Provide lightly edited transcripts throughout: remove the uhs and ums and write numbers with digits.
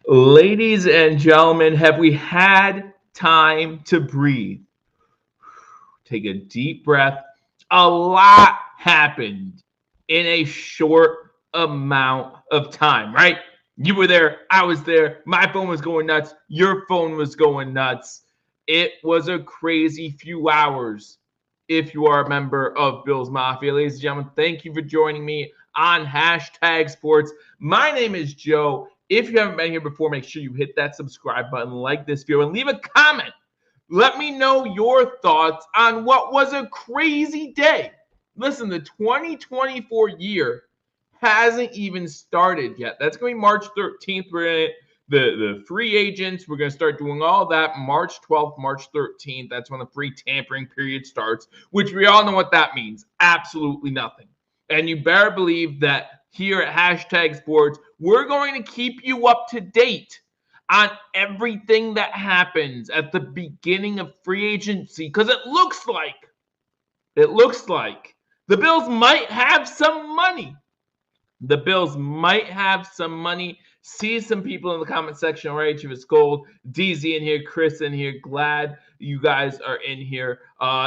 Ladies and gentlemen, have we had time to breathe? Take a deep breath. A lot happened in a short amount of time, right? You were there, I was there, my phone was going nuts, your phone was going nuts. It was a crazy few hours. If you are a member of Bill's Mafia, ladies and gentlemen, thank you for joining me on hashtag sports. My name is Joe. If you haven't been here before, make sure you hit that subscribe button, like this video, and leave a comment. Let me know your thoughts on what was a crazy day. Listen, the 2024 year hasn't even started yet. That's going to be March 13th. We're going to the free agents. We're going to start doing all that March 12th, March 13th. That's when the free tampering period starts, which we all know what that means. Absolutely nothing. And you better believe that here at hashtag sports, we're going to keep you up to date on everything that happens at the beginning of free agency because it looks like the Bills might have some money. The Bills might have some money. See some people in the comment section already. If it's gold, DZ in here, Chris in here. Glad you guys are in here.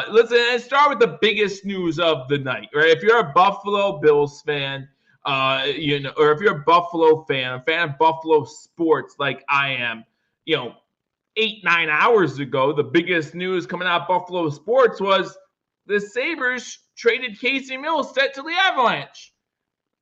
Listen, and start with the biggest news of the night, right? If you're a Buffalo Bills fan, or if you're a Buffalo fan, a fan of Buffalo sports like I am, 8-9 hours ago, the biggest news coming out of Buffalo sports was the Sabres traded Casey Mills set to the Avalanche.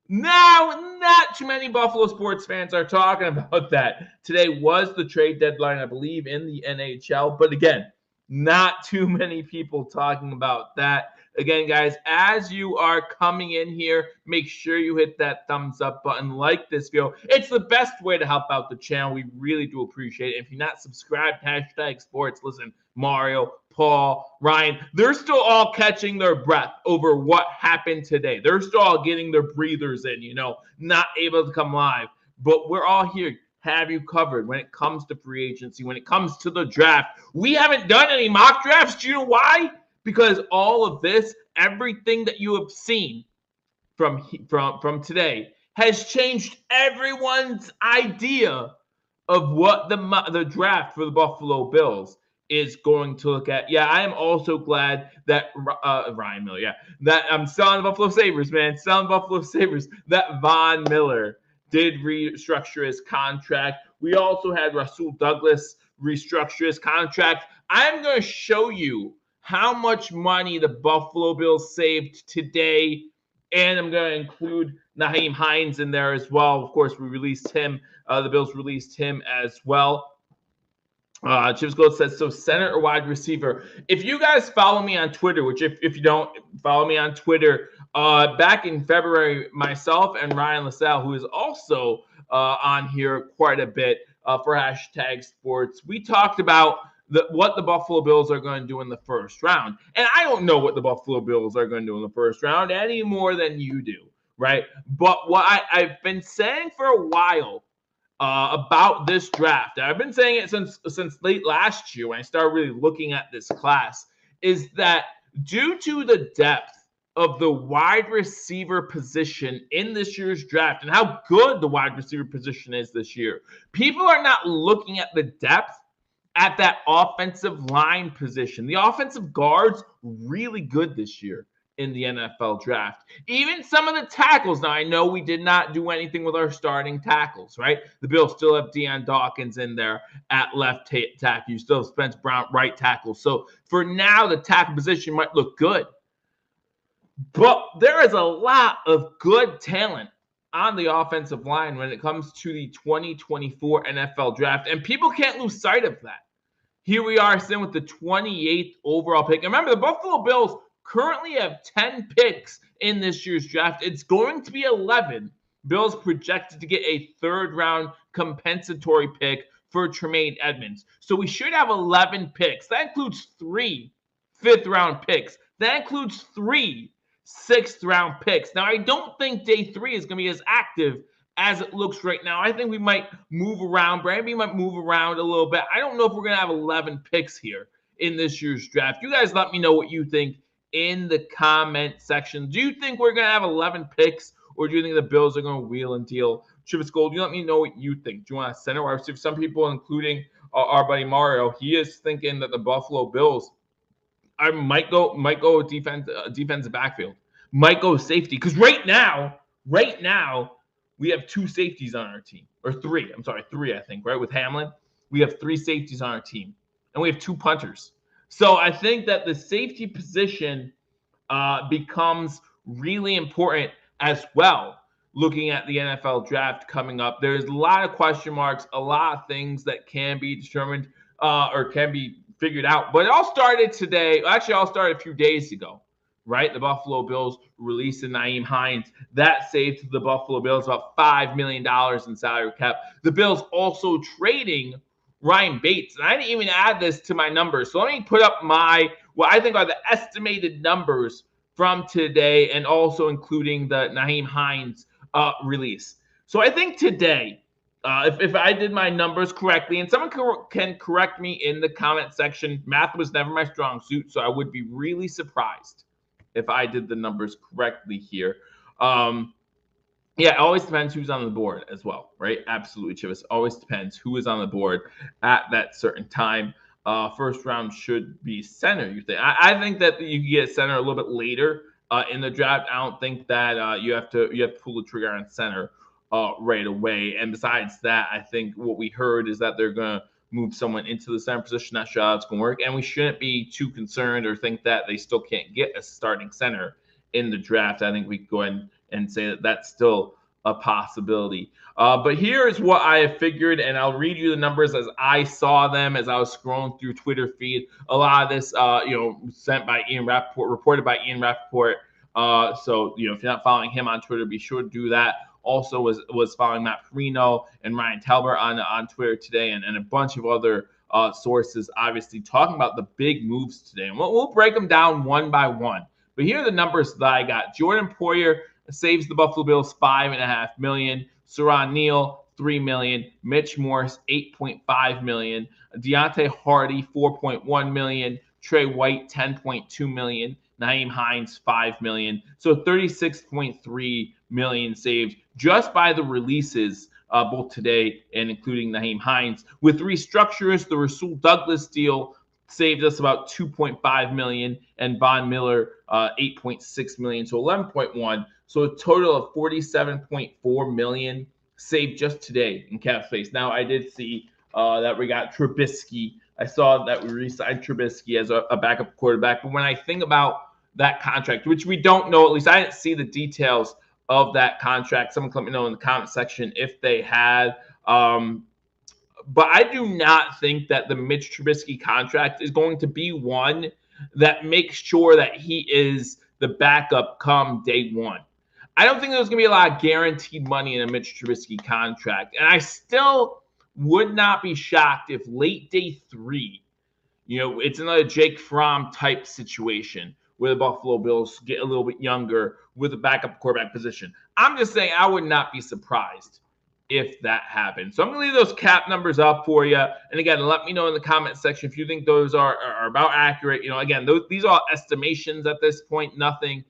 Now, not too many Buffalo sports fans are talking about that. Today was the trade deadline, I believe, in the NHL. But again, not too many people talking about that. Again, guys, as you are coming in here, make sure you hit that thumbs up button, like this video. It's the best way to help out the channel. We really do appreciate it. If you're not subscribed, hashtag sports, listen, Mario, Paul, Ryan, they're still all catching their breath over what happened today. They're still all getting their breathers in, not able to come live. But we're all here, have you covered when it comes to free agency, when it comes to the draft. We haven't done any mock drafts. Do you know why? Because all of this, everything that you have seen from today has changed everyone's idea of what the draft for the Buffalo Bills is going to look at. Yeah, I am also glad that Ryan Miller, that I'm selling the Buffalo Sabres, man, selling Buffalo Sabres, that Von Miller did restructure his contract. We also had Rasul Douglas restructure his contract. I'm going to show you how much money the Buffalo Bills saved today, and I'm going to include Nyheim Hines in there as well. Of course, we released him. The Bills released him as well. Chips Gold says, so center or wide receiver. If you guys follow me on Twitter, which if you don't follow me on Twitter, back in February, myself and Ryan LaSalle, who is also on here quite a bit for hashtag sports, we talked about what the Buffalo Bills are going to do in the first round. And I don't know what the Buffalo Bills are going to do in the first round any more than you do, right? But what I've been saying for a while about this draft, I've been saying it since late last year when I started really looking at this class, is that due to the depth of the wide receiver position in this year's draft and how good the wide receiver position is this year, people are not looking at the depth at that offensive line position. The offensive guards really good this year in the NFL draft. Even some of the tackles. Now, I know we did not do anything with our starting tackles, right? The Bills still have Deion Dawkins in there at left tackle. You still have Spence Brown right tackle. So for now, the tackle position might look good. But there is a lot of good talent on the offensive line when it comes to the 2024 NFL draft. And people can't lose sight of that. Here we are sitting with the 28th overall pick. And remember, the Buffalo Bills currently have 10 picks in this year's draft. It's going to be 11. Bills projected to get a third-round compensatory pick for Tremaine Edmonds. So we should have 11 picks. That includes 3 fifth-round picks. That includes 3 sixth-round picks. Now, I don't think day 3 is going to be as active as it looks right now. I think we might move around. Brandy might move around a little bit. I don't know if we're going to have 11 picks here in this year's draft. You guys let me know what you think in the comment section. Do you think we're going to have 11 picks, or do you think the Bills are going to wheel and deal? Chivas Gold, you let me know what you think. Do you want a center wide receiver? Some people, including our buddy Mario, he is thinking that the Buffalo Bills might go defensive backfield, might go safety, because right now we have two safeties on our team, or three. I'm sorry, three, I think, right? With Hamlin, we have three safeties on our team, and we have two punters. So I think that the safety position becomes really important as well. Looking at the NFL draft coming up, there's a lot of question marks, a lot of things that can be determined or can be figured out. But it all started today. Actually, it all started a few days ago, right? The Buffalo Bills releasing Nyheim Hines. That saved the Buffalo Bills about $5 million in salary cap. The Bills also trading Ryan Bates. And I didn't even add this to my numbers. So let me put up what I think are the estimated numbers from today, and also including the Nyheim Hines release. So I think today, if I did my numbers correctly, and someone can correct me in the comment section, math was never my strong suit, so I would be really surprised if I did the numbers correctly here. Yeah, it always depends who's on the board as well, right? Absolutely, Chivas. Always depends who is on the board at that certain time. First round should be center. You think? I think that you can get center a little bit later in the draft. I don't think that you have to pull the trigger on center right away. And besides that, I think what we heard is that they're gonna move someone into the center position. Not sure how it's gonna work, and we shouldn't be too concerned or think that they still can't get a starting center in the draft. I think we can go ahead and say that that's still a possibility. But here's what I have figured, and I'll read you the numbers as I saw them as I was scrolling through Twitter feed. A lot of this, sent by Ian Rappaport, reported by Ian Rappaport. So, if you're not following him on Twitter, be sure to do that. Also was following Matt Perino and Ryan Talbert on Twitter today, and a bunch of other sources, obviously, talking about the big moves today. And we'll break them down one by one. But here are the numbers that I got. Jordan Poyer saves the Buffalo Bills $5.5 million. Saran Neal, $3 million. Mitch Morse, $8.5 million. Deontay Hardy, $4.1 million. Trey White, $10.2 million. Nyheim Hines, $5 million. So $36.3 million saved just by the releases, both today and including Nyheim Hines. With restructures, the Rasul Douglas deal saved us about $2.5 million, and Von Miller, $8.6 million, so $11.1. So a total of $47.4 million saved just today in cap space. Now, I did see that we got Trubisky. I saw that we re-signed Trubisky as a backup quarterback. But when I think about that contract, which we don't know, at least I didn't see the details of that contract. Someone let me know in the comment section if they had. But I do not think that the Mitch Trubisky contract is going to be one that makes sure that he is the backup come day one. I don't think there's going to be a lot of guaranteed money in a Mitch Trubisky contract. And I still would not be shocked if late day 3, it's another Jake Fromm type situation where the Buffalo Bills get a little bit younger with a backup quarterback position. I'm just saying I would not be surprised if that happens. So I'm going to leave those cap numbers up for you. And again, let me know in the comment section if you think those are about accurate. Again, these are estimations at this point, nothing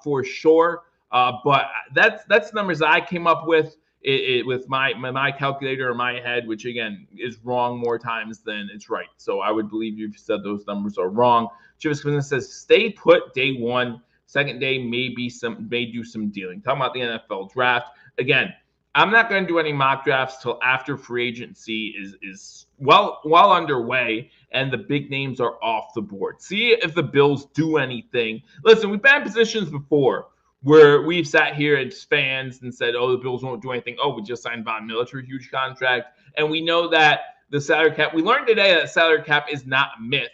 for sure. But that's numbers I came up with with my calculator in my head, which again is wrong more times than it's right. So I would believe you said those numbers are wrong. Chivas Business says stay put day 1. Second day may do some dealing. Talking about the NFL draft again. I'm not going to do any mock drafts till after free agency is well underway and the big names are off the board. See if the Bills do anything. Listen, we've been in positions before where we've sat here as fans and said, oh, the Bills won't do anything. Oh, we just signed Von Miller to a huge contract. And we know that the salary cap, we learned today that salary cap is not a myth.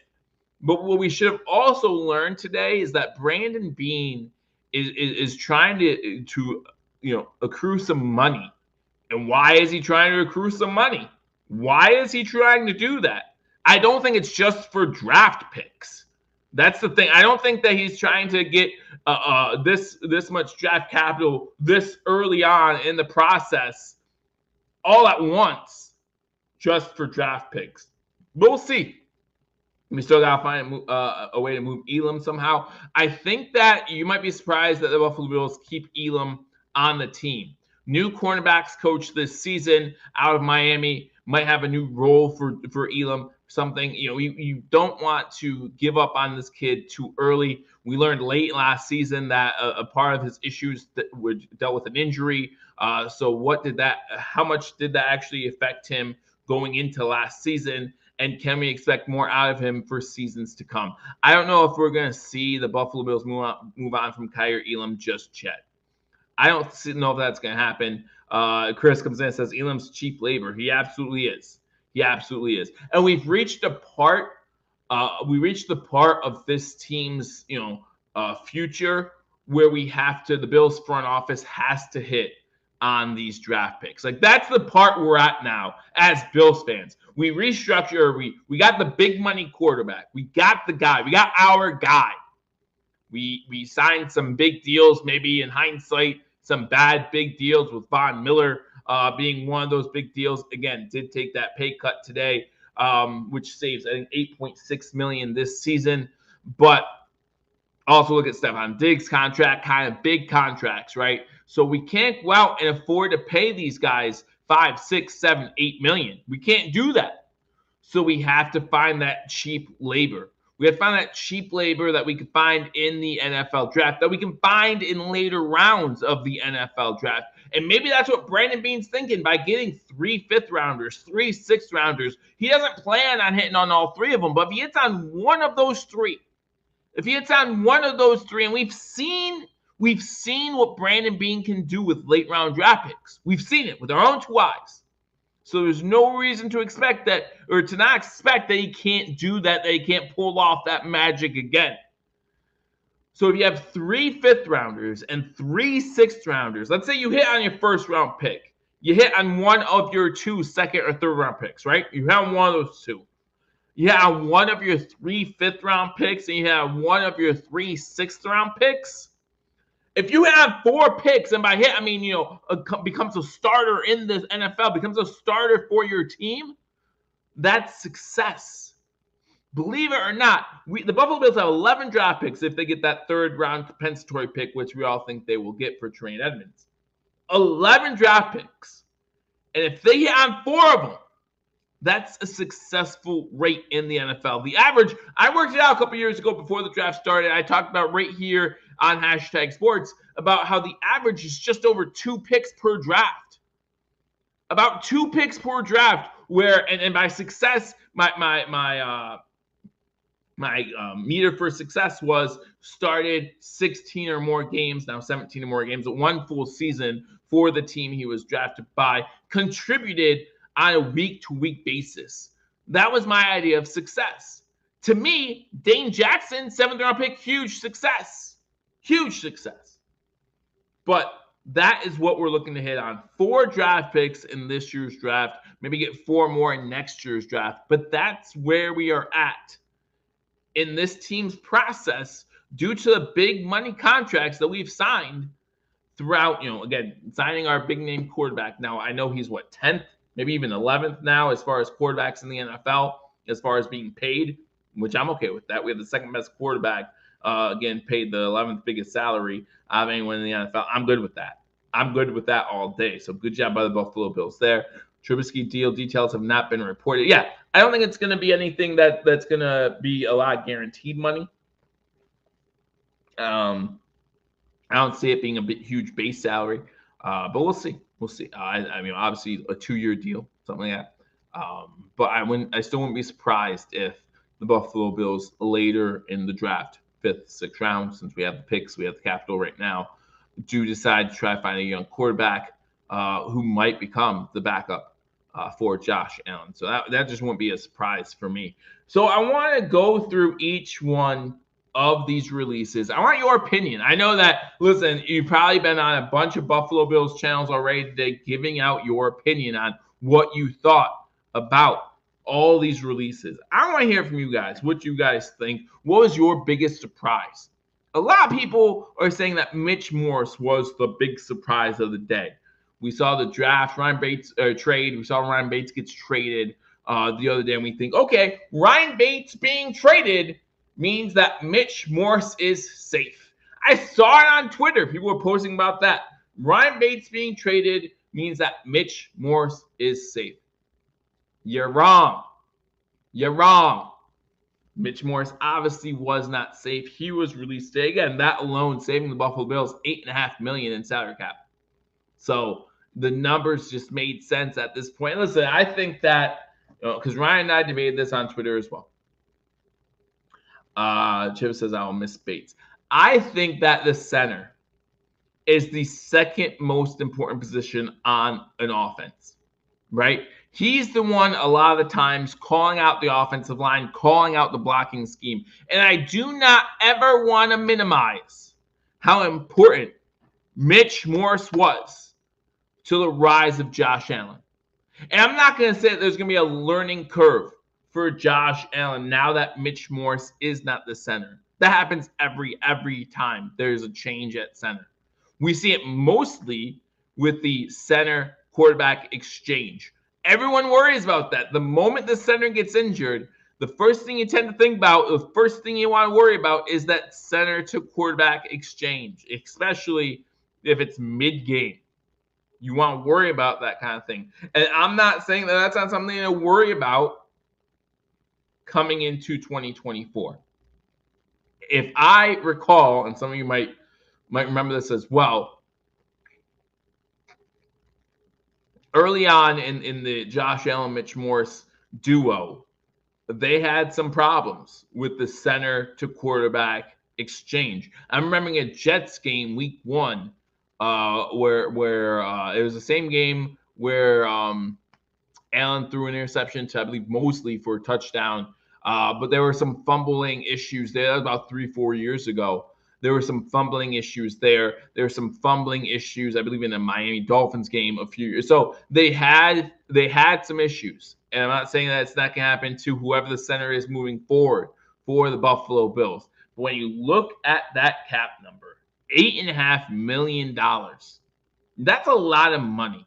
But what we should have also learned today is that Brandon Beane is trying to accrue some money. And why is he trying to accrue some money? Why is he trying to do that? I don't think it's just for draft picks. That's the thing. I don't think that he's trying to get this much draft capital this early on in the process all at once just for draft picks. We'll see. We still got to find a way to move Elam somehow. I think that you might be surprised that the Buffalo Bills keep Elam on the team. New cornerbacks coach this season out of Miami, might have a new role for Elam. Something, you don't want to give up on this kid too early. We learned late last season that a part of his issues dealt with an injury. So how much did that actually affect him going into last season? And can we expect more out of him for seasons to come? I don't know if we're going to see the Buffalo Bills move on from Kaiir Elam just yet. I don't know if that's going to happen. Chris comes in and says Elam's cheap labor. He absolutely is. He absolutely is. And we've reached a part. The part of this team's future where the Bills front office has to hit on these draft picks. Like, that's the part we're at now as Bills fans. We restructure. We got the big money quarterback. We got the guy. We got our guy. We signed some big deals, maybe in hindsight, some bad big deals with Von Miller being one of those big deals. Again, did take that pay cut today, which saves, I think, $8.6 million this season. But also look at Stephon Diggs' contract, kind of big contracts, right? So we can't go out and afford to pay these guys $5, $6, $7, $8 million. We can't do that. So we have to find that cheap labor. We have to find that cheap labor that we can find in the NFL draft, that we can find in later rounds of the NFL draft. And maybe that's what Brandon Beane's thinking by getting 3 5th-rounders, 3 6th-rounders. He doesn't plan on hitting on all 3 of them, but if he hits on one of those 3, and we've seen what Brandon Beane can do with late-round draft picks. We've seen it with our own 2 eyes. So there's no reason to expect that, or to not expect that he can't do that he can't pull off that magic again. So if you have 3 5th-rounders and 3 6th-rounders, let's say you hit on your first-round pick. You hit on one of your 2 2nd- or 3rd-round picks, right? You hit on one of those 2. You hit on one of your 3 5th-round picks, and you hit on one of your 3 6th-round picks. If you have 4 picks, and by hit, I mean, becomes a starter in the NFL, becomes a starter for your team, that's success. Believe it or not, the Buffalo Bills have 11 draft picks if they get that 3rd-round compensatory pick, which we all think they will get for Tremaine Edmunds. 11 draft picks. And if they hit on 4 of them, that's a successful rate in the NFL. The average, I worked it out a couple years ago before the draft started. I talked about right here on #sports about how the average is just over 2 picks per draft. About 2 picks per draft, where and by success, my meter for success was started 16 or more games, now 17 or more games, 1 full season for the team he was drafted by, contributed on a week-to-week basis. That was my idea of success. To me, Dane Jackson, 7th-round pick, huge success. Huge success. But that is what we're looking to hit on. 4 draft picks in this year's draft. Maybe get 4 more in next year's draft. But that's where we are at in this team's process due to the big money contracts that we've signed throughout, again, signing our big-name quarterback. Now, I know he's, 10th? Maybe even 11th now as far as quarterbacks in the NFL, as far as being paid, which I'm okay with that. We have the 2nd-best quarterback, again, paid the 11th biggest salary of anyone in the NFL. I'm good with that. I'm good with that all day. So good job by the Buffalo Bills there. Trubisky deal details have not been reported. Yeah, I don't think it's going to be anything that's going to be a lot of guaranteed money. I don't see it being a huge base salary, but we'll see. We'll see. I mean, obviously a 2-year deal, something like that. But I still wouldn't be surprised if the Buffalo Bills later in the draft, 5th, 6th round, since we have the picks, we have the capital right now, do decide to try to find a young quarterback who might become the backup for Josh Allen. So that just won't be a surprise for me. So I want to go through each one of these releases. I want your opinion. I know that, listen, you've probably been on a bunch of Buffalo Bills channels already today giving out your opinion on what you thought about all these releases. I want to hear from you guys, what you guys think. What was your biggest surprise? A lot of people are saying that Mitch Morse was the big surprise of the day. We saw the draft, Ryan Bates trade. We saw Ryan Bates gets traded the other day, and we think, okay, Ryan Bates being traded means that Mitch Morse is safe. I saw it on Twitter. People were posting about that. Ryan Bates being traded means that Mitch Morse is safe. You're wrong. You're wrong. Mitch Morse obviously was not safe. He was released today. Again, that alone saving the Buffalo Bills $8.5 million in salary cap. So the numbers just made sense at this point. Listen, I think that because Ryan and I debated this on Twitter as well. Chip says I will miss Bates. I think that the center is the second most important position on an offense, right? He's the one a lot of the times calling out the offensive line, calling out the blocking scheme. And I do not ever want to minimize how important Mitch Morse was to the rise of Josh Allen. And I'm not going to say that there's going to be a learning curve for Josh Allen now that Mitch Morse is not the center. That happens every time there's a change at center. We see it mostly with the center quarterback exchange. Everyone worries about that. The moment the center gets injured, the first thing you tend to think about, the first thing you want to worry about is that center to quarterback exchange, especially if it's mid-game. You want to worry about that kind of thing. And I'm not saying that that's not something to worry about coming into 2024. If I recall, and some of you might remember this as well, early on in the Josh Allen, Mitch Morse duo, they had some problems with the center to quarterback exchange. I'm remembering a Jets game week 1 where it was the same game where Allen threw an interception to, I believe, mostly for a touchdown. But there were some fumbling issues there. That was about 3-4 years ago. There were some fumbling issues there. There were some fumbling issues, I believe, in the Miami Dolphins game a few years. So they had some issues. And I'm not saying that it's not going to happen to whoever the center is moving forward for the Buffalo Bills. But when you look at that cap number, $8.5 million, that's a lot of money.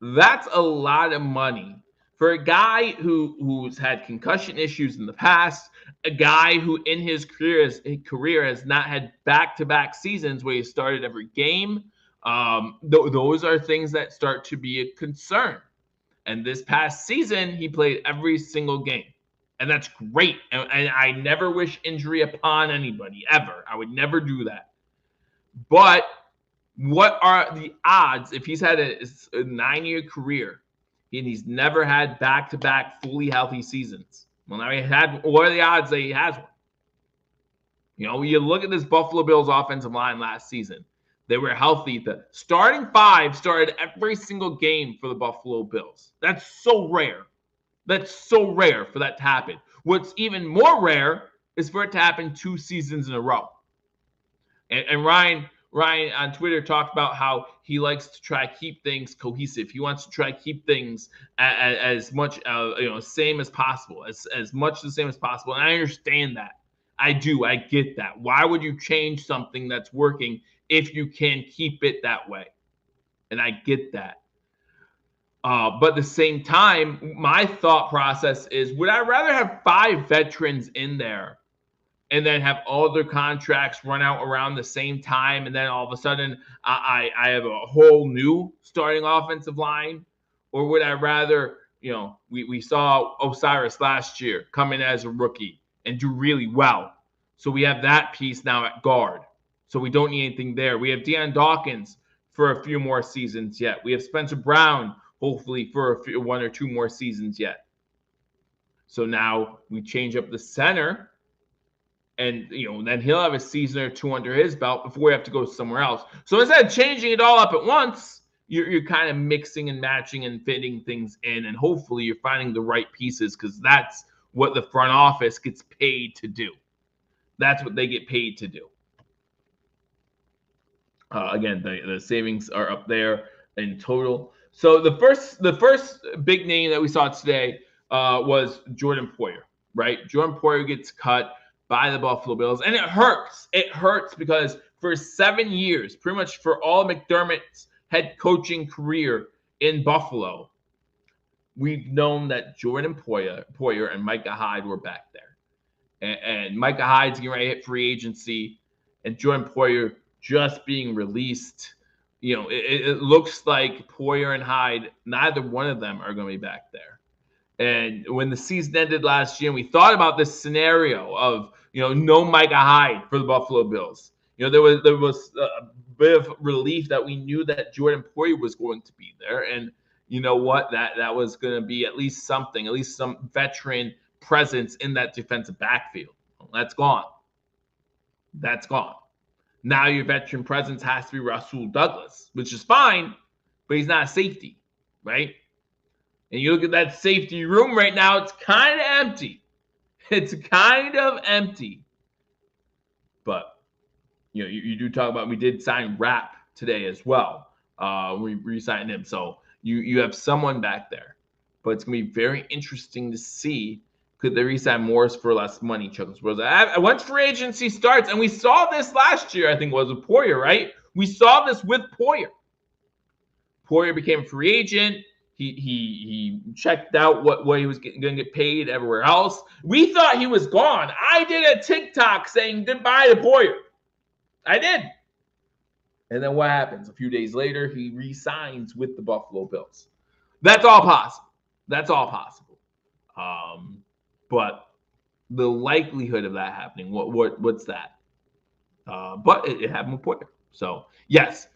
That's a lot of money for a guy who's had concussion issues in the past, a guy who in his career has not had back-to-back seasons where he started every game. Those are things that start to be a concern. And this past season, he played every single game. And that's great. And I never wish injury upon anybody, ever. I would never do that. But what are the odds if he's had a 9-year career and he's never had back-to-back fully healthy seasons? Well, now what are the odds that he has one? You know, you look at this Buffalo Bills offensive line last season. They were healthy. The starting 5 started every single game for the Buffalo Bills. That's so rare. That's so rare for that to happen. What's even more rare is for it to happen 2 seasons in a row. And Ryan on Twitter talked about how he likes to try to keep things cohesive. He wants to try to keep things as much same as possible, as much the same as possible. And I understand that. I do. I get that. Why would you change something that's working if you can keep it that way? And I get that. But at the same time, my thought process is, would I rather have 5 veterans in there and then have all their contracts run out around the same time, and then all of a sudden I have a whole new starting offensive line? Or would I rather, we saw Osiris last year come in as a rookie and do really well. So we have that piece now at guard. So we don't need anything there. We have Deion Dawkins for a few more seasons yet. We have Spencer Brown, hopefully, for 1 or 2 more seasons yet. So now we change up the center, and then he'll have a season or 2 under his belt before we have to go somewhere else. So instead of changing it all up at once, you're kind of mixing and matching and fitting things in, and hopefully you're finding the right pieces, because that's what the front office gets paid to do. That's what they get paid to do. Again, the savings are up there in total. So the first big name that we saw today was Jordan Poyer, right? Jordan Poyer gets cut by the Buffalo Bills, and it hurts. It hurts because for 7 years, pretty much for all McDermott's head coaching career in Buffalo, we've known that Jordan Poyer and Micah Hyde were back there. And Micah Hyde's getting ready to hit free agency, and Jordan Poyer just being released. It looks like Poyer and Hyde, neither one of them are going to be back there. And when the season ended last year, and we thought about this scenario of no Micah Hyde for the Buffalo Bills. There was a bit of relief that we knew that Jordan Poyer was going to be there, and you know what, that was going to be at least something, at least some veteran presence in that defensive backfield. Well, that's gone. That's gone. Now your veteran presence has to be Rasul Douglas, which is fine, but he's not a safety, right? And you look at that safety room right now, it's kind of empty. It's kind of empty. But, you do talk about, we did sign Rapp today as well. We re-signed him. So you have someone back there. But it's going to be very interesting to see, could they re-sign Morris for less money, Chuckles? Once free agency starts, and we saw this last year, I think it was with Poyer, right? We saw this with Poyer. Poyer became a free agent. He checked out what he was going to get paid everywhere else. We thought he was gone. I did a TikTok saying goodbye to Poyer. I did. And then what happens? A few days later, he re-signs with the Buffalo Bills. That's all possible. That's all possible. But the likelihood of that happening, what's that? But it happened with Poyer. So yes,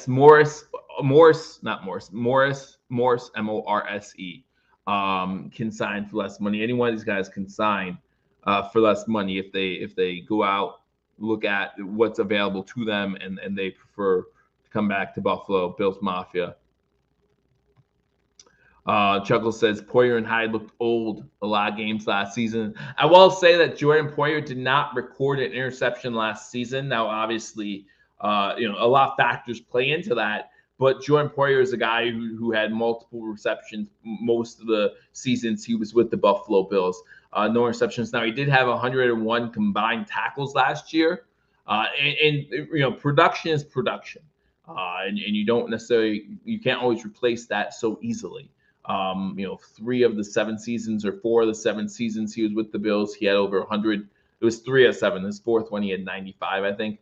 Morris, Morse, can sign for less money. Any one of these guys can sign for less money if they go out, look at what's available to them, and they prefer to come back to Buffalo Bills Mafia. Chuckles says Poyer and Hyde looked old a lot of games last season. I will say that Jordan Poyer did not record an interception last season. Now, obviously, a lot of factors play into that. But Jordan Poyer is a guy who had multiple receptions most of the seasons he was with the Buffalo Bills. No interceptions. Now, he did have 101 combined tackles last year. And production is production. And you don't necessarily, you can't always replace that so easily. 3 of the 7 seasons or 4 of the 7 seasons he was with the Bills, he had over 100. It was 3 of 7. His fourth one, he had 95, I think,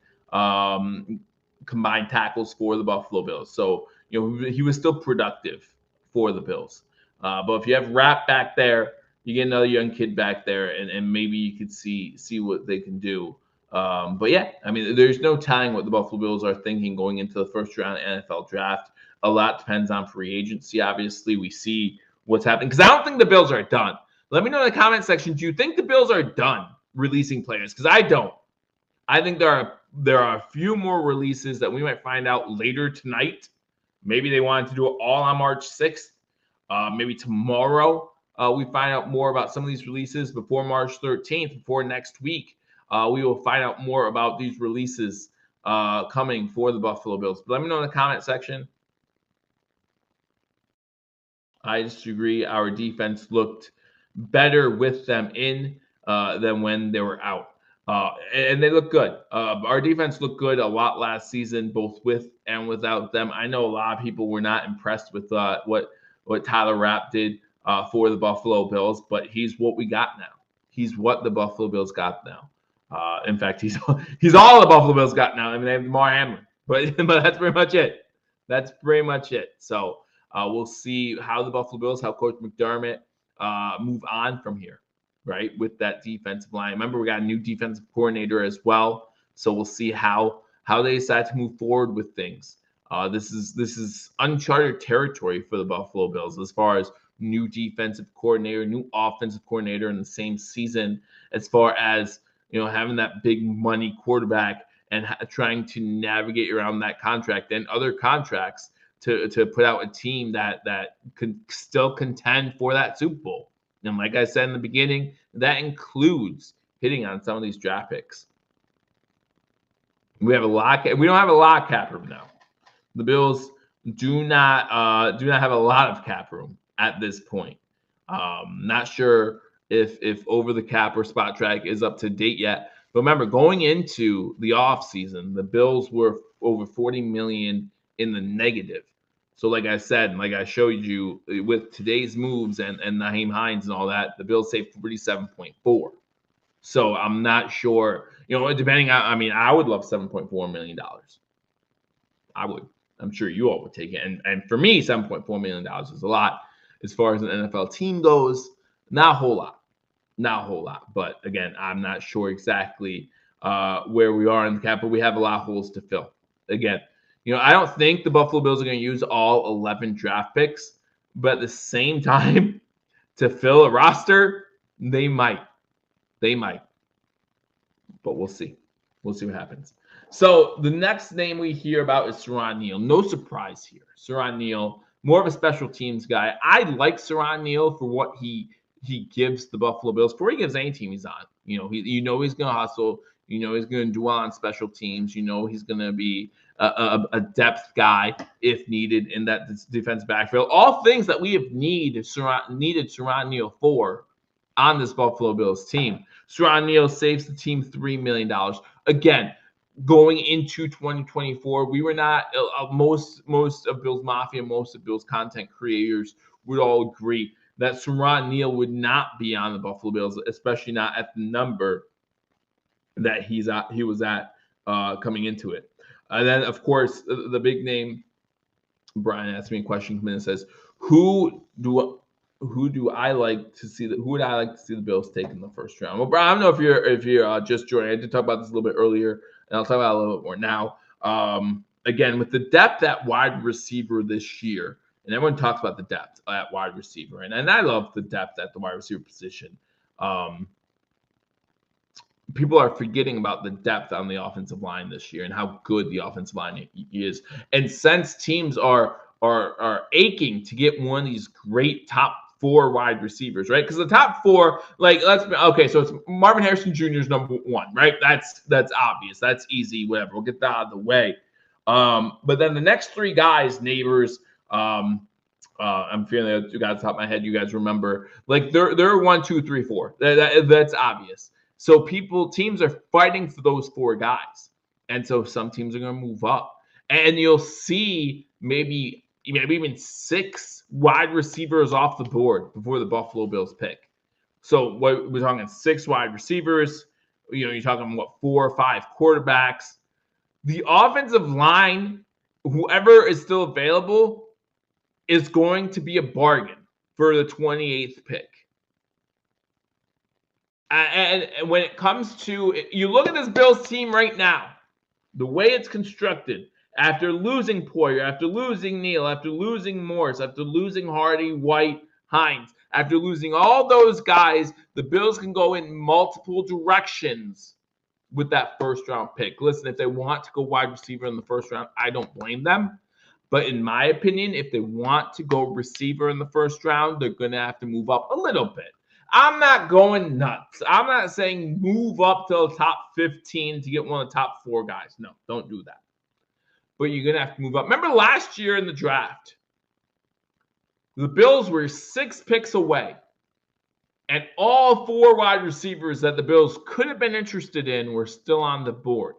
combined tackles for the Buffalo Bills. So, he was still productive for the Bills. But if you have Rapp back there, you get another young kid back there, and maybe you could see what they can do. But yeah, I mean, there's no telling what the Buffalo Bills are thinking going into the first round NFL draft. A lot depends on free agency. Obviously, we see what's happening because I don't think the Bills are done. Let me know in the comment section. Do you think the Bills are done releasing players? Because I don't. I think there are a few more releases that we might find out later tonight. Maybe they wanted to do it all on March 6th. Maybe tomorrow we find out more about some of these releases before March 13th, before next week. We will find out more about these releases coming for the Buffalo Bills. But let me know in the comment section. I disagree. Our defense looked better with them in than when they were out. And they look good. Our defense looked good a lot last season, both with and without them. I know a lot of people were not impressed with what Tyler Rapp did for the Buffalo Bills, but he's what we got now. He's what the Buffalo Bills got now. In fact, he's all the Buffalo Bills got now. I mean, they have Damar Hamlin, but that's pretty much it. That's pretty much it. So we'll see how the Buffalo Bills, how Coach McDermott move on from here, right, with that defensive line. Remember, we got a new defensive coordinator as well, so we'll see how they decide to move forward with things. This is uncharted territory for the Buffalo Bills as far as new defensive coordinator, new offensive coordinator in the same season, as far as having that big money quarterback and trying to navigate around that contract and other contracts to put out a team that could still contend for that Super Bowl. And like I said in the beginning, that includes hitting on some of these draft picks. We don't have a lot of cap room now. The Bills do not have a lot of cap room at this point. Not sure if over the cap or spot track is up to date yet. But remember, going into the offseason, the Bills were over $40 million in the negative. So like I said, and like I showed you with today's moves and Nyheim Hines and all that, the Bills saved 47.4. So I'm not sure, depending on, I mean, I would love $7.4 million. I would. I'm sure you all would take it. And for me, $7.4 million is a lot. As far as an NFL team goes, not a whole lot. Not a whole lot. But again, I'm not sure exactly where we are in the cap, but we have a lot of holes to fill. Again, I don't think the Buffalo Bills are going to use all 11 draft picks, but at the same time, to fill a roster, they might. They might. But we'll see. We'll see what happens. So the next name we hear about is Siran Neal. No surprise here. Siran Neal, more of a special teams guy. I like Siran Neal for what he gives the Buffalo Bills, for what he gives any team he's on. He's going to hustle. He's going to do well on special teams. He's going to be a depth guy if needed in that defense backfield. All things that we have needed Siran Neal for on this Buffalo Bills team. Siran Neal saves the team $3 million. Again, going into 2024, we were not most of Bills Mafia, most of Bills content creators would all agree that Siran Neal would not be on the Buffalo Bills, especially not at the number that he was at coming into it. And then, of course, the big name. Brian asked me a question and says, who would I like to see the Bills take in the first round? Well, Brian, I don't know if you're just joining. I did talk about this a little bit earlier, and I'll talk about it a little bit more now. Again, with the depth at wide receiver this year, and everyone talks about the depth at wide receiver, and I love the depth at the wide receiver position. People are forgetting about the depth on the offensive line this year and how good the offensive line is. And since teams are aching to get one of these great top 4 wide receivers, right? Because the top 4, so it's Marvin Harrison Jr. is number 1, right? That's obvious. That's easy. Whatever. We'll get that out of the way. But then the next 3 guys, Neighbors. I'm feeling that you guys, top of my head, you guys remember, they're 1, 2, 3, 4. That's obvious. So teams are fighting for those 4 guys. And so some teams are going to move up. And you'll see maybe even 6 wide receivers off the board before the Buffalo Bills pick. So we're talking 6 wide receivers. You're talking 4 or 5 quarterbacks. The offensive line, whoever is still available, is going to be a bargain for the 28th pick. And when it comes to, you look at this Bills team right now, the way it's constructed, after losing Poyer, after losing Neal, after losing Morris, after losing Hardy, White, Hines, after losing all those guys, the Bills can go in multiple directions with that first round pick. Listen, if they want to go wide receiver in the first round, I don't blame them. But in my opinion, if they want to go receiver in the first round, they're going to have to move up a little bit. I'm not going nuts. I'm not saying move up to the top 15 to get one of the top 4 guys. No, don't do that. But you're going to have to move up. Remember last year in the draft, the Bills were 6 picks away. And all 4 wide receivers that the Bills could have been interested in were still on the board.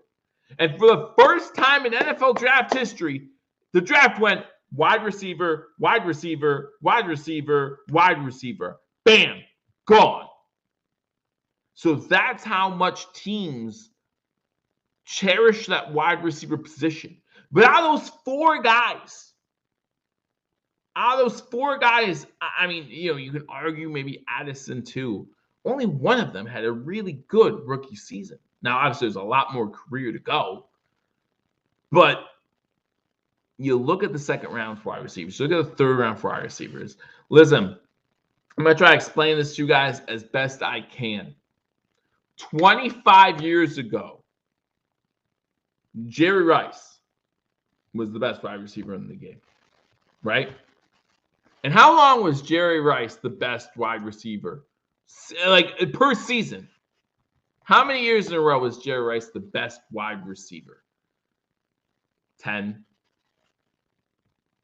And for the first time in NFL draft history, the draft went wide receiver, wide receiver, wide receiver, wide receiver. Bam. Gone. So that's how much teams cherish that wide receiver position. But out of those 4 guys, I mean, you can argue maybe Addison too. Only one of them had a really good rookie season. Now, obviously, there's a lot more career to go. But you look at the second round for wide receivers. Look at the third round for wide receivers. Listen, I'm going to try to explain this to you guys as best I can. 25 years ago, Jerry Rice was the best wide receiver in the game, right? And how long was Jerry Rice the best wide receiver? Per season. How many years in a row was Jerry Rice the best wide receiver? 10.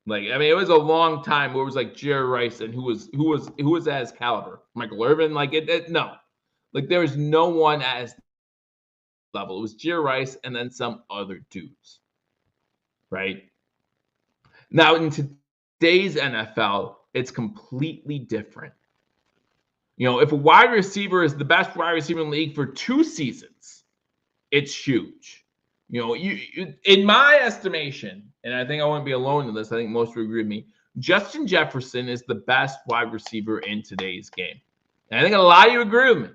It was a long time where it was Jerry Rice and who was at his caliber? Michael Irvin? No. There was no one at his level. It was Jerry Rice and then some other dudes. Right? Now, in today's NFL, it's completely different. If a wide receiver is the best wide receiver in the league for 2 seasons, it's huge. In my estimation, and I think I won't be alone in this, I think most would agree with me, Justin Jefferson is the best wide receiver in today's game. And I think a lot of you agree with me.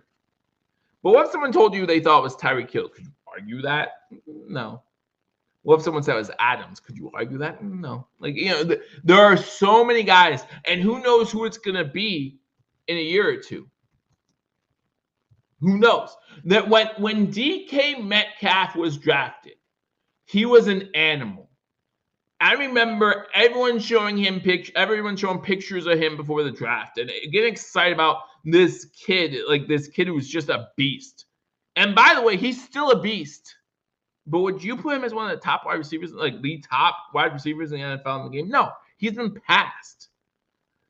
But what if someone told you they thought it was Tyreek Hill? Could you argue that? No. What if someone said it was Adams? Could you argue that? No. There are so many guys, and who knows who it's going to be in a year or two. Who knows? That when DK Metcalf was drafted, he was an animal. I remember everyone showing pictures of him before the draft and getting excited about this kid who was just a beast. And by the way, he's still a beast. But would you put him as one of the top wide receivers, like the top wide receivers in the NFL in the game? No, he's been passed.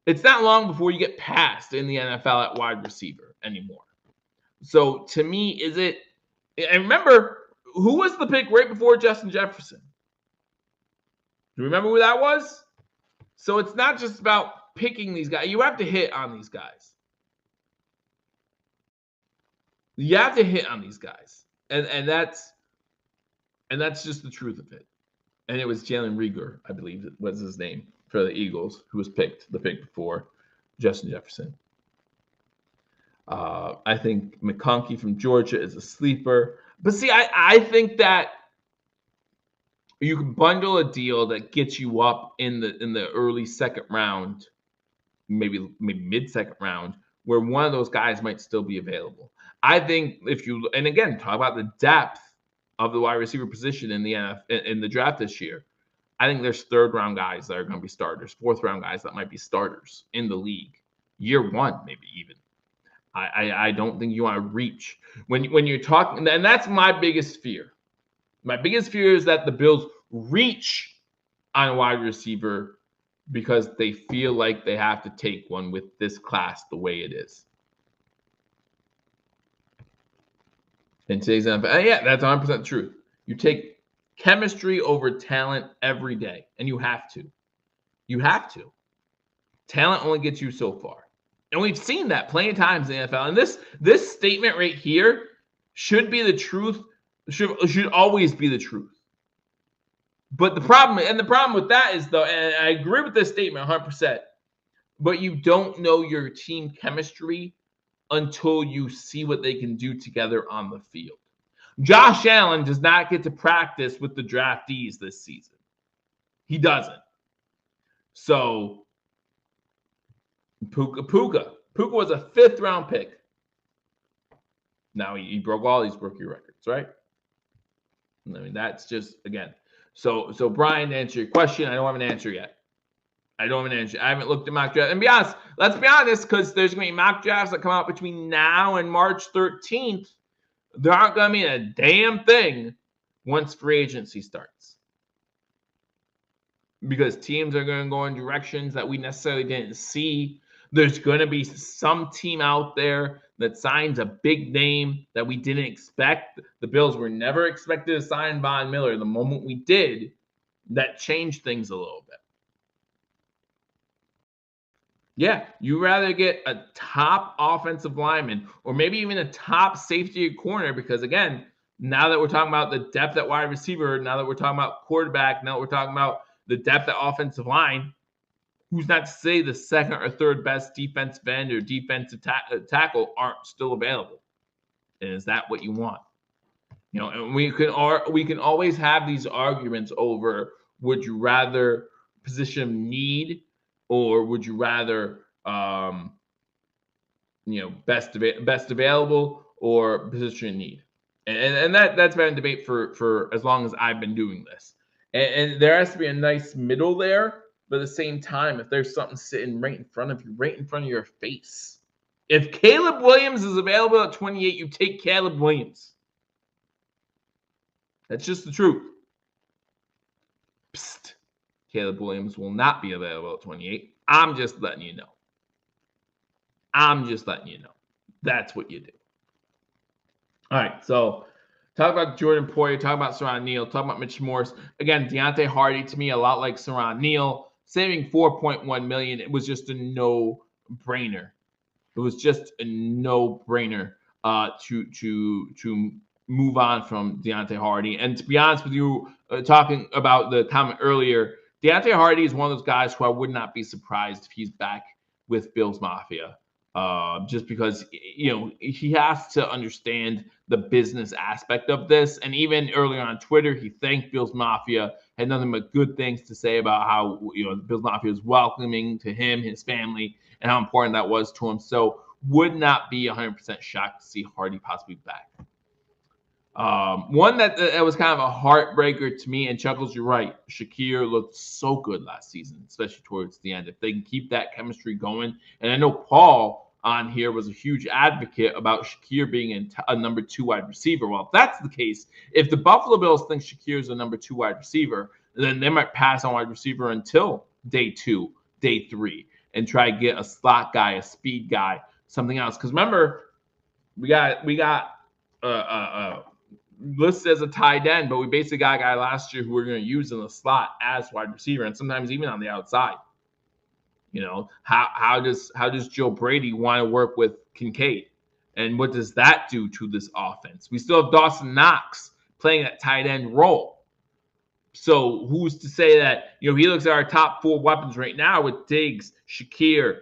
It's not long before you get passed in the NFL at wide receiver anymore. So to me, and remember, who was the pick right before Justin Jefferson? Do you remember who that was? So it's not just about picking these guys. You have to hit on these guys. You have to hit on these guys. And that's just the truth of it. And it was Jalen Reagor, I believe was his name, for the Eagles, who was picked the pick before Justin Jefferson. I think McConkey from Georgia is a sleeper. But see, I think that you can bundle a deal that gets you up in the early second round, maybe mid-second round, where one of those guys might still be available. I think and again, talk about the depth of the wide receiver position in the draft this year. I think there's third-round guys that are going to be starters, fourth-round guys that might be starters in the league. Year one, maybe even. I don't think you want to reach. When you're talking, and that's my biggest fear. My biggest fear is that the Bills reach on a wide receiver because they feel like they have to take one with this class the way it is. In today's NFL, yeah, that's 100% true. You take chemistry over talent every day, and you have to. You have to. Talent only gets you so far. And we've seen that plenty of times in the NFL. And this statement right here should be the truth, should always be the truth. But the problem with that is, though, and I agree with this statement 100%, but you don't know your team chemistry until you see what they can do together on the field. Josh Allen does not get to practice with the draftees this season. He doesn't. So Puka was a 5th-round pick. Now he broke all these rookie records, right? I mean, that's just, again. So Brian, to answer your question, I don't have an answer yet. I haven't looked at mock drafts. And let's be honest, because there's going to be mock drafts that come out between now and March 13th. There aren't going to be a damn thing once free agency starts. Because teams are going to go in directions that we necessarily didn't see. There's going to be some team out there that signs a big name that we didn't expect. The Bills were never expected to sign Von Miller. The moment we did, that changed things a little bit. Yeah, you rather get a top offensive lineman or maybe even a top safety corner because, again, now that we're talking about the depth at wide receiver, now that we're talking about quarterback, now that we're talking about the depth at offensive line, who's not to say the second or third best defensive end or defensive tackle aren't still available? And is that what you want? And we can always have these arguments over, would you rather position of need or would you rather best available or position of need? And that's been a debate for as long as I've been doing this. And there has to be a nice middle there. But at the same time, if there's something sitting right in front of you, right in front of your face, if Caleb Williams is available at 28, you take Caleb Williams. That's just the truth. Psst. Caleb Williams will not be available at 28. I'm just letting you know. That's what you do. All right, so talk about Jordan Poyer, talk about Siran Neal, talk about Mitch Morse. Again, Deontay Hardy, to me, a lot like Siran Neal. Saving $4.1 million, it was just a no-brainer. It was just a no-brainer to move on from Deontay Hardy. And to be honest with you, talking about the comment earlier, Deontay Hardy is one of those guys who I would not be surprised if he's back with Bills Mafia. Just because he has to understand the business aspect of this. And even earlier on Twitter, he thanked Bills Mafia, had nothing but good things to say about how Bills Mafia was welcoming to him, his family, and how important that was to him. So would not be 100% shocked to see Hardy possibly back. One that was kind of a heartbreaker to me, and Chuckles, you're right. Shakir looked so good last season, especially towards the end. If they can keep that chemistry going, and I know Paul on here was a huge advocate about Shakir being a number 2 wide receiver. Well, if that's the case, if the Buffalo Bills think Shakir is a number 2 wide receiver, then they might pass on wide receiver until day 2, day 3, and try to get a slot guy, a speed guy, something else. Because remember, we got listed as a tight end, but we basically got a guy last year who we're going to use in the slot as wide receiver, and sometimes even on the outside. How does Joe Brady want to work with Kincaid, and what does that do to this offense? We still have Dawson Knox playing that tight end role. So who's to say that he looks at our top 4 weapons right now with Diggs, Shakir,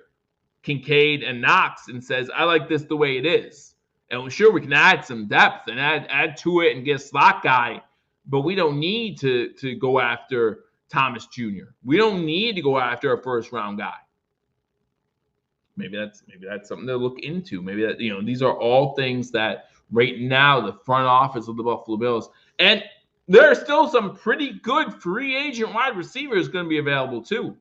Kincaid, and Knox, and says, I like this the way it is. And sure, we can add some depth and add to it and get a slot guy, but we don't need to go after Thomas Jr. We don't need to go after a first-round guy. Maybe that's something to look into. Maybe that these are all things that right now the front office of the Buffalo Bills, and there are still some pretty good free agent wide receivers going to be available too.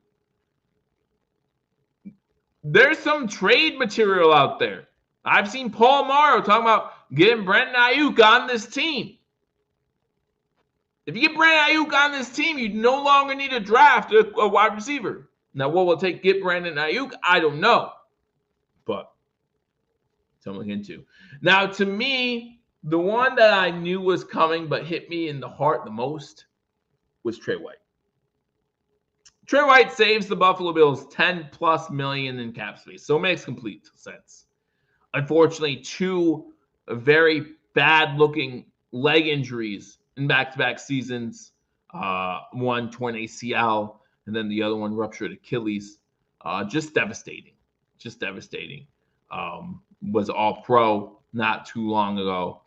There's some trade material out there. I've seen Paul Morrow talking about getting Brandon Ayuk on this team. If you get Brandon Ayuk on this team, you no longer need to draft a wide receiver. Now, what will it take to get Brandon Ayuk? I don't know. But something to look into. Now, to me, the one that I knew was coming but hit me in the heart the most was Trey White. Trey White saves the Buffalo Bills $10+ million in cap space. So it makes complete sense. Unfortunately, 2 very bad-looking leg injuries in back-to-back seasons. One torn ACL, and then the other one ruptured Achilles. Just devastating. Was all pro not too long ago.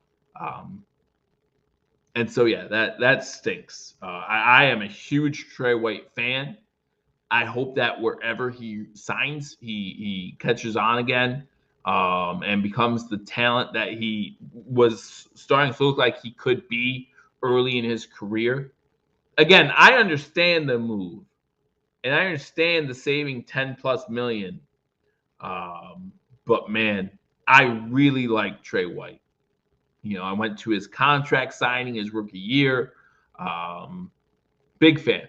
And so, yeah, that stinks. I am a huge Trey White fan. I hope that wherever he signs, he catches on again. And becomes the talent that he was starting to look like he could be early in his career. Again, I understand the move, and I understand the saving $10+ million. But man, I really like Trey White. I went to his contract signing his rookie year. Big fan.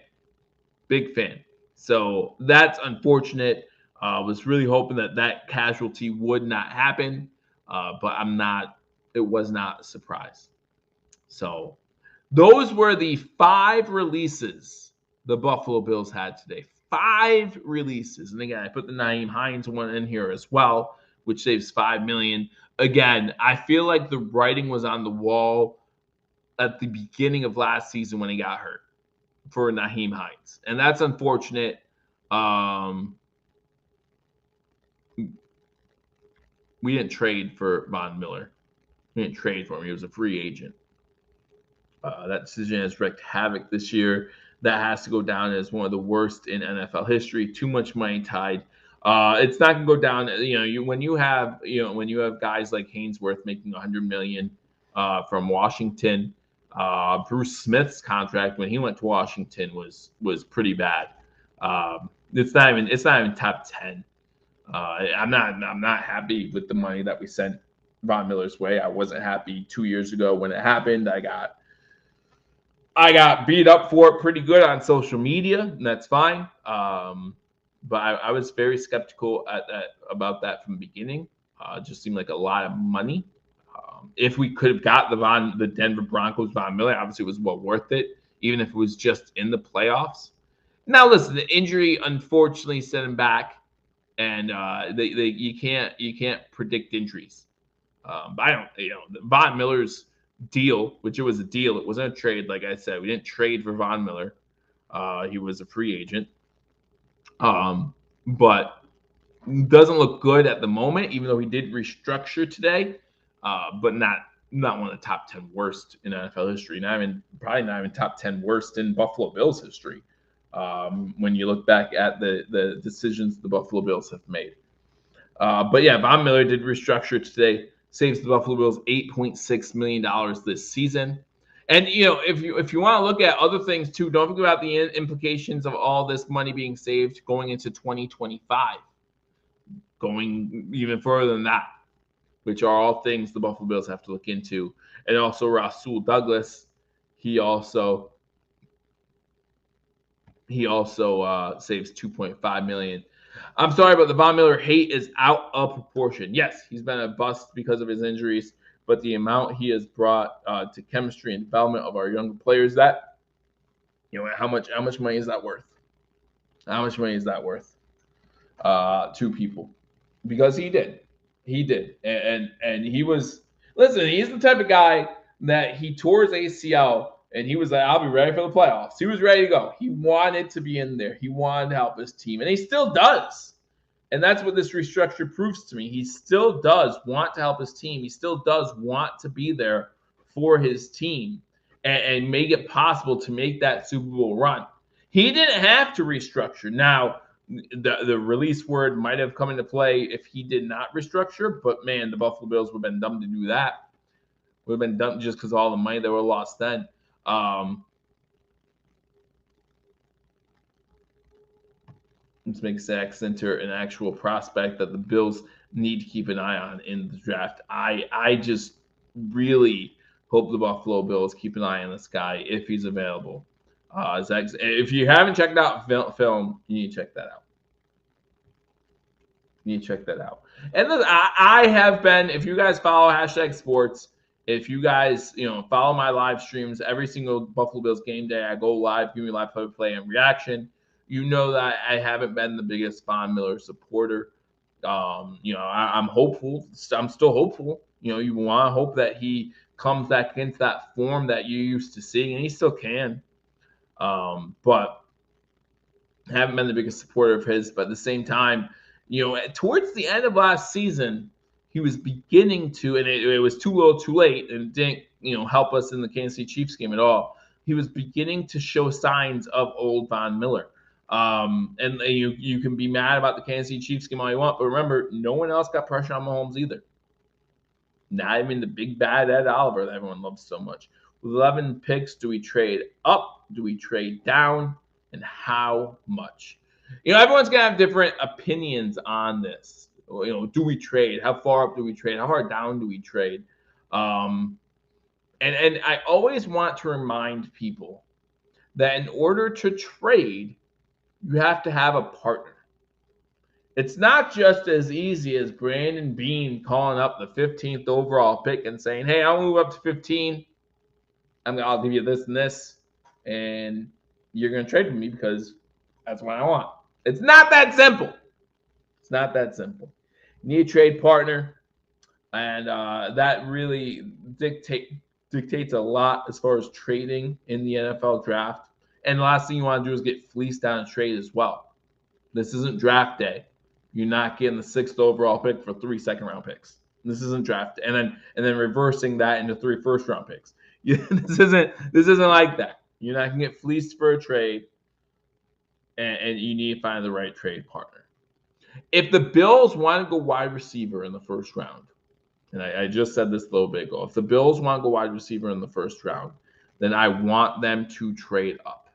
So that's unfortunate. Was really hoping that casualty would not happen, but it was not a surprise. So those were the 5 releases the Buffalo Bills had today. 5 releases. And again, I put the Nyheim Hines one in here as well, which saves $5 million. Again, I feel like the writing was on the wall at the beginning of last season when he got hurt for Nyheim Hines. And that's unfortunate. We didn't trade for Von Miller. We didn't trade for him. He was a free agent. That decision has wreaked havoc this year. That has to go down as one of the worst in NFL history. Too much money tied. It's not going to go down. When you have guys like Hainsworth making $100 million from Washington. Bruce Smith's contract when he went to Washington was pretty bad. It's not even top 10. I'm not happy with the money that we sent Von Miller's way. I wasn't happy 2 years ago when it happened. I got beat up for it pretty good on social media, and that's fine. But I was very skeptical about that from the beginning. It just seemed like a lot of money. If we could have got the Denver Broncos Von Miller, obviously it was well worth it, even if it was just in the playoffs. Now, listen, the injury unfortunately set him back. and you can't predict injuries. But I don't, Von Miller's deal, which it was a deal, it wasn't a trade. Like I said, we didn't trade for Von Miller. He was a free agent, but doesn't look good at the moment, even though he did restructure today, but not one of the top 10 worst in NFL history. Probably not even top 10 worst in Buffalo Bills history. When you look back at the decisions the Buffalo Bills have made. But yeah, Von Miller did restructure today, saves the Buffalo Bills $8.6 million this season. And if you want to look at other things too, don't forget about the implications of all this money being saved going into 2025, going even further than that, which are all things the Buffalo Bills have to look into. And also Rasul Douglas, he also saves $2.5 million. I'm sorry, but the Von Miller hate is out of proportion. Yes, he's been a bust because of his injuries, but the amount he has brought to chemistry and development of our younger players, that how much money is that worth? How much money is that worth to people? Because he did, and he was. Listen, he's the type of guy that he tore his ACL and he was like, I'll be ready for the playoffs. He was ready to go. He wanted to be in there. He wanted to help his team, and he still does. And that's what this restructure proves to me. He still does want to help his team. He still does want to be there for his team and make it possible to make that Super Bowl run. He didn't have to restructure. Now, the release word might have come into play if he did not restructure, but man, the Buffalo Bills would have been dumb to do that. Would have been dumb just because of all the money that were lost then. This makes Zach Center an actual prospect that the Bills need to keep an eye on in the draft. I just really hope the Buffalo Bills keep an eye on this guy if he's available. Zach, if you haven't checked out film, you need to check that out. You need to check that out. And listen, I have been, if you guys follow #sports, if you guys, follow my live streams every single Buffalo Bills game day, I go live, give me live play and reaction. You know that I haven't been the biggest Von Miller supporter. I'm hopeful. I'm still hopeful. You want to hope that he comes back into that form that you used to seeing, and he still can. But I haven't been the biggest supporter of his. But at the same time, towards the end of last season, he was beginning to, and it was too little, too late, and didn't, help us in the Kansas City Chiefs game at all. He was beginning to show signs of old Von Miller. And you can be mad about the Kansas City Chiefs game all you want, but remember, no one else got pressure on Mahomes either. Not even the big bad Ed Oliver that everyone loves so much. With 11 picks, do we trade up? Do we trade down? And how much? Everyone's going to have different opinions on this. Do we trade? How far up do we trade? How far down do we trade? And I always want to remind people that in order to trade, you have to have a partner. It's not just as easy as Brandon Beane calling up the 15th overall pick and saying, hey, I'll move up to 15. I'll give you this and this, and you're going to trade with me because that's what I want. It's not that simple. It's not that simple. You need a trade partner, and that really dictates a lot as far as trading in the NFL draft. And the last thing you want to do is get fleeced on a trade as well. This isn't draft day. You're not getting the 6th overall pick for 3 second-round picks. This isn't draft, and then reversing that into 3 first-round picks. This isn't like that. You're not gonna get fleeced for a trade, and you need to find the right trade partner. If the Bills want to go wide receiver in the first round, and I just said this a little bit ago, if the Bills want to go wide receiver in the first round, then I want them to trade up.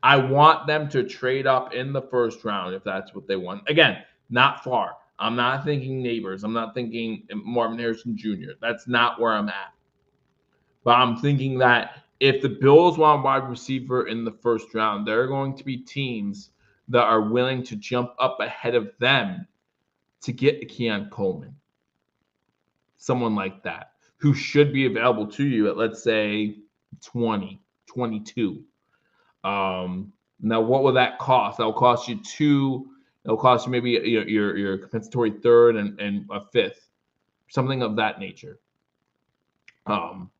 I want them to trade up in the first round if that's what they want. Again, not far. I'm not thinking Neighbors. I'm not thinking Marvin Harrison Jr. That's not where I'm at. But I'm thinking that if the Bills want a wide receiver in the first round, there are going to be teams that are willing to jump up ahead of them to get Keon Coleman. Someone like that, who should be available to you at, let's say, 20, 22. Now, what will that cost? That will cost you 2 It'll cost you maybe your compensatory third and a fifth, something of that nature. Now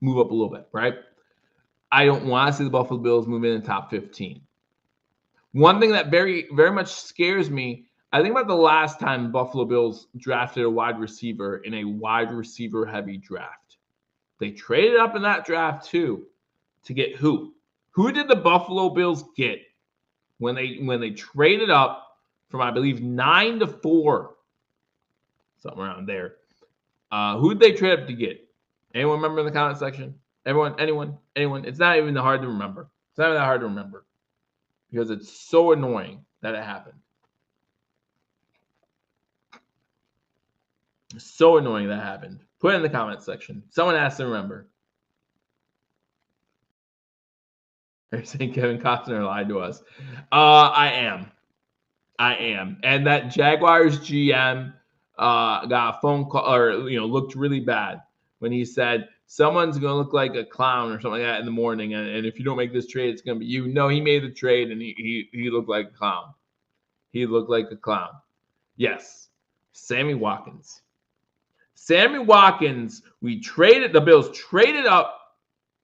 move up a little bit, right? I don't want to see the Buffalo Bills move in the top 15. One thing that very, very much scares me, I think about the last time Buffalo Bills drafted a wide receiver in a wide receiver heavy draft. They traded up in that draft too to get who? Who did the Buffalo Bills get when they traded up from, I believe, 9 to 4, something around there? Who did they trade up to get? Anyone remember in the comment section? Anyone? It's not even hard to remember. It's not even that hard to remember because it's so annoying that it happened. It's so annoying that happened. Put it in the comment section. Someone has to remember. Are you saying Kevin Costner lied to us? I am. And that Jaguars GM got a phone call, or looked really bad when he said someone's going to look like a clown or something like that in the morning, and if you don't make this trade, it's going to be you. No, he made the trade, and he looked like a clown. He looked like a clown. Yes, Sammy Watkins. Sammy Watkins. The Bills traded up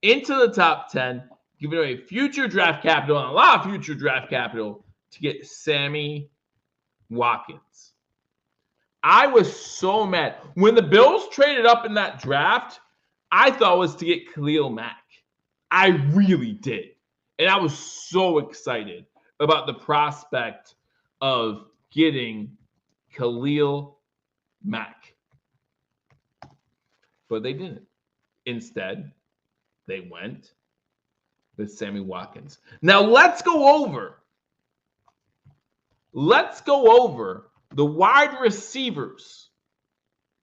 into the top 10, giving away future draft capital and a lot of future draft capital to get Sammy Watkins. I was so mad. When the Bills traded up in that draft, I thought it was to get Khalil Mack. I really did. And I was so excited about the prospect of getting Khalil Mack. But they didn't. Instead, they went with Sammy Watkins. Now let's go over the wide receivers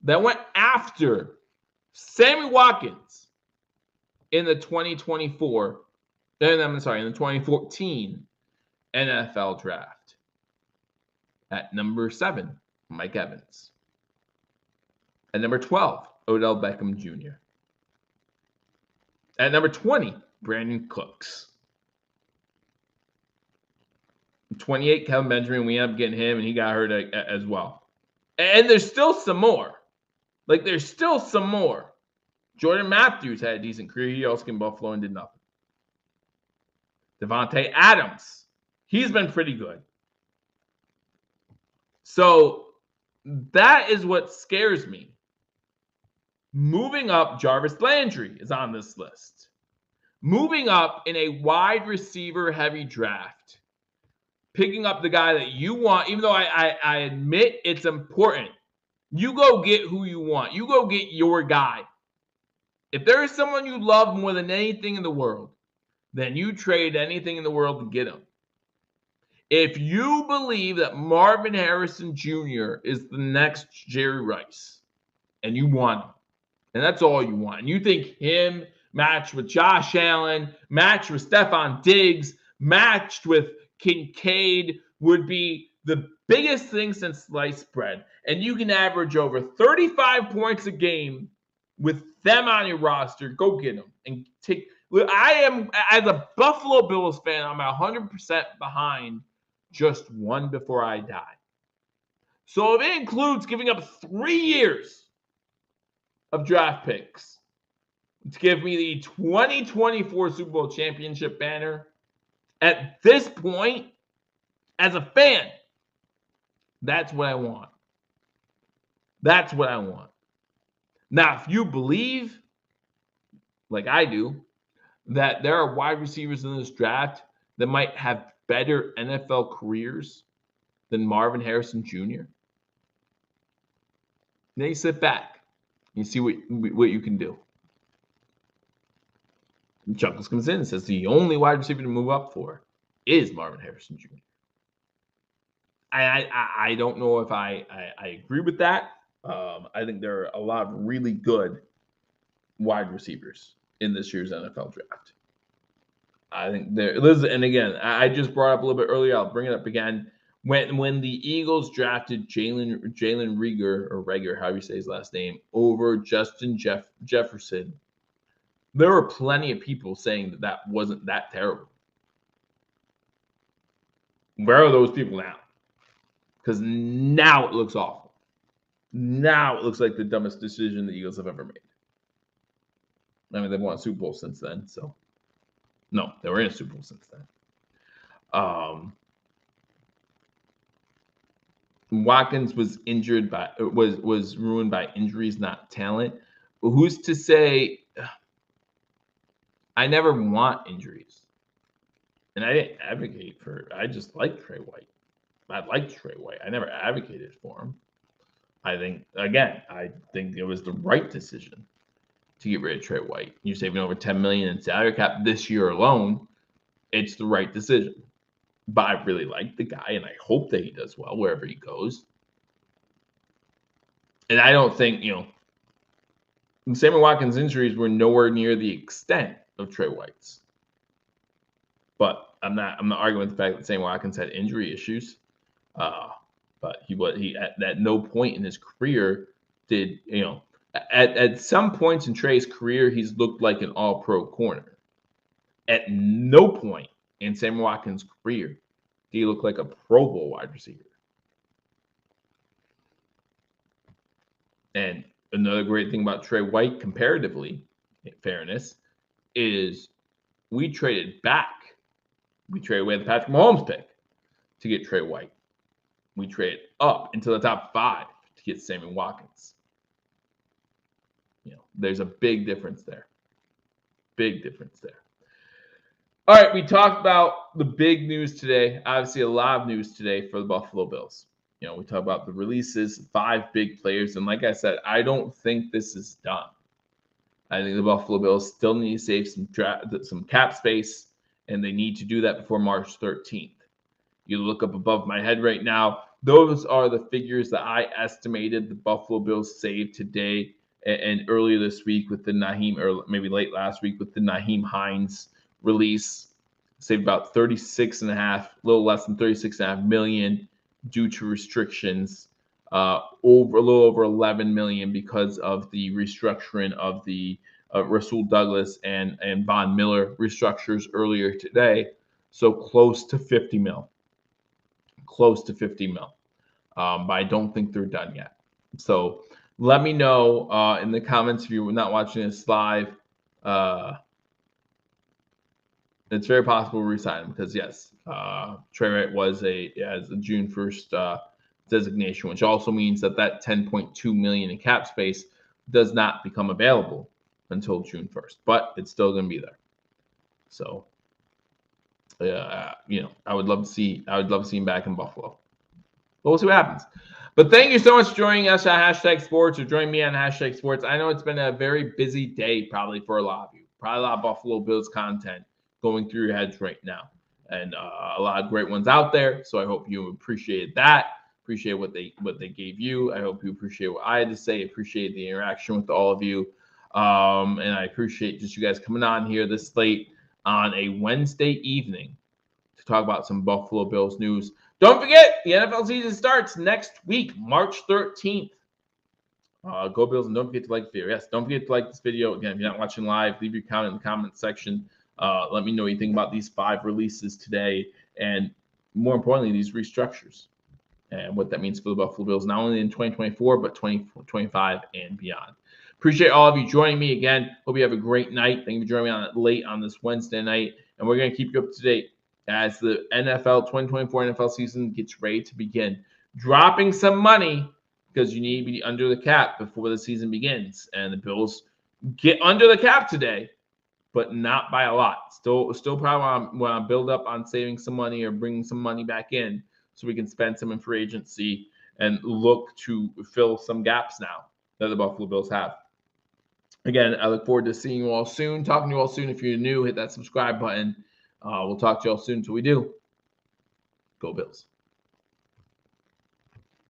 that went after Sammy Watkins in the 2014 NFL draft. At number 7, Mike Evans. At number 12, Odell Beckham Jr. At number 20, Brandon Cooks. 28, Kevin Benjamin. We ended up getting him, and he got hurt as well. And there's still some more. Jordan Matthews had a decent career. He also came to Buffalo and did nothing. Devontae Adams. He's been pretty good. So that is what scares me. Moving up, Jarvis Landry is on this list. Moving up in a wide receiver heavy draft. Picking up the guy that you want, even though I admit it's important. You go get who you want. You go get your guy. If there is someone you love more than anything in the world, then you trade anything in the world to get him. If you believe that Marvin Harrison Jr. is the next Jerry Rice, and you want him, and that's all you want, and you think him matched with Josh Allen, matched with Stephon Diggs, matched with Kincaid would be the biggest thing since sliced bread, and you can average over 35 points a game with them on your roster, go get them and take. I am, as a Buffalo Bills fan, I'm 100% behind just one before I die. So if it includes giving up 3 years of draft picks to give me the 2024 Super Bowl championship banner, at this point, as a fan, that's what I want. That's what I want. Now, if you believe, like I do, that there are wide receivers in this draft that might have better NFL careers than Marvin Harrison Jr., then you sit back and see what you can do. And Chuckles comes in and says the only wide receiver to move up for is Marvin Harrison Jr. I don't know if I agree with that. I think there are a lot of really good wide receivers in this year's NFL draft. I think and again, I just brought up a little bit earlier. I'll bring it up again. When the Eagles drafted Jalen Reagor, however you say his last name, over Justin Jefferson, there were plenty of people saying that wasn't that terrible. Where are those people now? Because now it looks awful. Now it looks like the dumbest decision the Eagles have ever made. I mean, they've won a Super Bowl since then, so no, they were in a Super Bowl since then. Watkins was injured by was ruined by injuries, not talent. But who's to say? I never want injuries, and I didn't advocate for. I just like Trey White. I liked Trey White. I never advocated for him. I think it was the right decision to get rid of Trey White. You're saving over $10 million in salary cap this year alone. It's the right decision. But I really like the guy, and I hope that he does well wherever he goes. And I don't think, Sammy Watkins' injuries were nowhere near the extent of Trey White's. But I'm not arguing with the fact that Sammy Watkins had injury issues. But he at no point in his career did, at some points in Trey's career, he's looked like an all-pro corner. At no point in Sammy Watkins' career did he look like a Pro Bowl wide receiver. And another great thing about Trey White, comparatively, in fairness, is we traded back. We traded away the Patrick Mahomes pick to get Trey White. We traded up into the top 5 to get Sammy Watkins. There's a big difference there. Big difference there. All right, we talked about the big news today. Obviously, a lot of news today for the Buffalo Bills. We talk about the releases, 5 big players. And like I said, I don't think this is done. I think the Buffalo Bills still need to save some cap space, and they need to do that before March 13th. You look up above my head right now. Those are the figures that I estimated the Buffalo Bills saved today and earlier this week with the or maybe late last week with the Nyheim Hines release. Saved about 36.5, a little less than 36.5 million due to restrictions. A little over 11 million because of the restructuring of the Rasul Douglas and Von Miller restructures earlier today. So close to 50 mil. Close to 50 mil. But I don't think they're done yet. So let me know in the comments if you're not watching this live. It's very possible to resign him because, yes, Trey Wright has a June 1st designation, which also means that 10.2 million in cap space does not become available until June 1st, but it's still going to be there. So, I would love to see him back in Buffalo. But we'll see what happens. But thank you so much for joining us at Hashtag Sports or joining me on Hashtag Sports. I know it's been a very busy day probably for a lot of you. Probably a lot of Buffalo Bills content going through your heads right now. And a lot of great ones out there. So I hope you appreciate that. Appreciate what they gave you. I hope you appreciate what I had to say. Appreciate the interaction with all of you. And I appreciate just you guys coming on here this late on a Wednesday evening to talk about some Buffalo Bills news. Don't forget, the NFL season starts next week, March 13th. Go Bills, and don't forget to like the video. Yes, don't forget to like this video. Again, if you're not watching live, leave your comment in the comment section. Let me know what you think about these 5 releases today, and more importantly, these restructures and what that means for the Buffalo Bills, not only in 2024, but 2025 and beyond. Appreciate all of you joining me again. Hope you have a great night. Thank you for joining me late on this Wednesday night, and we're going to keep you up to date as the 2024 NFL season gets ready to begin. Dropping some money because you need to be under the cap before the season begins, and the Bills get under the cap today, but not by a lot. Still probably want to build up on saving some money or bringing some money back in so we can spend some in free agency and look to fill some gaps now that the Buffalo Bills have. Again, I look forward to seeing you all soon, talking to you all soon. If you're new, hit that subscribe button. We'll talk to you all soon until we do. Go Bills.